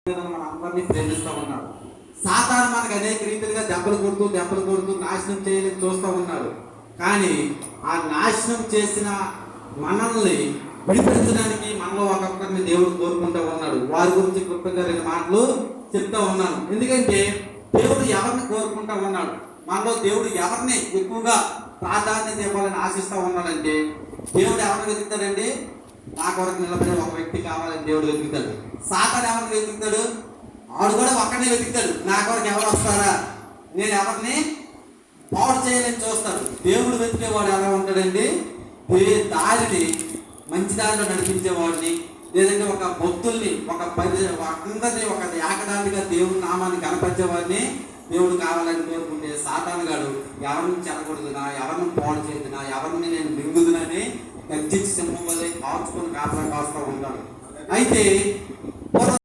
మన అందరినీ ప్రేమిస్తూ ఉన్నాడు. సాతాను మనకు అనేక రీతిలుగా దెబ్బలు కొడుతూ నాశనం చేయాలని చూస్తూ ఉన్నాడు. కానీ ఆ నాశనం చేసిన మనల్ని విడిపించడానికి మనలో ఒక్కొక్కరిని దేవుడు కోరుకుంటూ ఉన్నాడు. వారి గురించి క్లుప్తంగా 2 మాటలు చెప్తా ఉన్నాను. ఎందుకంటే దేవుడు ఎవరిని కోరుకుంటూ ఉన్నాడు, మనలో దేవుడు ఎవరిని ఎక్కువగా ప్రాధాన్యత ఇవ్వాలని ఆశిస్తూ ఉన్నాడంటే, దేవుడు ఎవరిని వెతుకుతాడండి? నా కొరకు నిలబడే ఒక వ్యక్తి కావాలని దేవుడు వెతుకుతాడు. సాతాను ఎవరిని వెతుకుతాడు? ఆడు కూడా ఒక్కడినే వెతుకుతాడు. నా కొరకు ఎవరు వస్తారా, నేను ఎవరిని పాడు చేయాలని చూస్తాడు. దేవుడు వెతికేవాడు ఎలా ఉంటాడండి? దారిని మంచి దారిలో నడిపించేవాడిని, లేదంటే ఒక భక్తుల్ని అందరినీ ఒక ఏకదానిగా దేవుడి నామాన్ని కనపరిచేవాడిని దేవుడు కావాలని కోరుకుంటే, సాతాను గాడు ఎవరిని చెడగొడుతున్నా, ఎవరిని పాడు చేస్తున్నా, ఎవరిని నేను మింగుదునని గర్జించి సింహం వల్ల కాల్చుకొని కాపలా కాస్తూ ఉంటాడు. అయితే